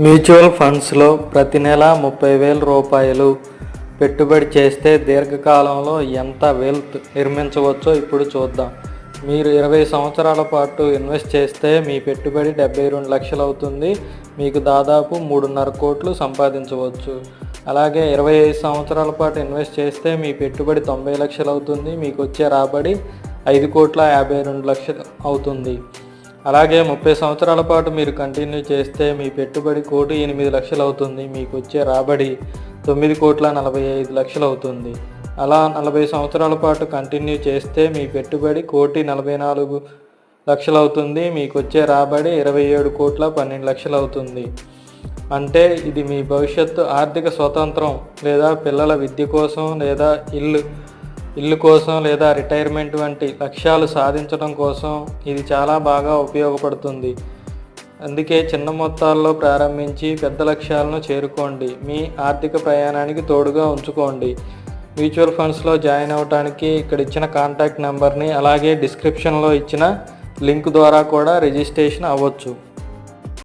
Mutual ఫండ్స్లో ప్రతి నెల 30,000 రూపాయలు పెట్టుబడి చేస్తే దీర్ఘకాలంలో ఎంత వెల్త్ నిర్మించవచ్చో ఇప్పుడు చూద్దాం. మీరు 20 సంవత్సరాల పాటు ఇన్వెస్ట్ చేస్తే మీ పెట్టుబడి 72 లక్షలు అవుతుంది. మీకు దాదాపు 3.5 కోట్లు సంపాదించవచ్చు. అలాగే 25 సంవత్సరాల పాటు ఇన్వెస్ట్ చేస్తే మీ పెట్టుబడి 90 లక్షలు అవుతుంది. మీకు వచ్చే రాబడి 5,52 లక్షలు అవుతుంది. అలాగే 30 సంవత్సరాల పాటు మీరు కంటిన్యూ చేస్తే మీ పెట్టుబడి 1,08 లక్షలు అవుతుంది. మీకు వచ్చే రాబడి 9,45 లక్షలు అవుతుంది. అలా 40 సంవత్సరాల పాటు కంటిన్యూ చేస్తే మీ పెట్టుబడి 1,44 లక్షలు అవుతుంది. మీకు వచ్చే రాబడి 27,12 లక్షలు అవుతుంది. అంటే ఇది మీ భవిష్యత్తు ఆర్థిక స్వతంత్రం లేదా పిల్లల విద్య కోసం లేదా ఇల్లు కోసం లేదా రిటైర్మెంట్ వంటి లక్ష్యాలు సాధించడం కోసం ఇది చాలా బాగా ఉపయోగపడుతుంది. అందుకే చిన్న మొత్తాల్లో ప్రారంభించి పెద్ద లక్ష్యాలను చేరుకోండి. మీ ఆర్థిక ప్రయాణానికి తోడుగా ఉంచుకోండి. మ్యూచువల్ ఫండ్స్లో జాయిన్ అవ్వడానికి ఇక్కడ ఇచ్చిన కాంటాక్ట్ నెంబర్ని అలాగే డిస్క్రిప్షన్లో ఇచ్చిన లింక్ ద్వారా కూడా రిజిస్ట్రేషన్ అవ్వచ్చు.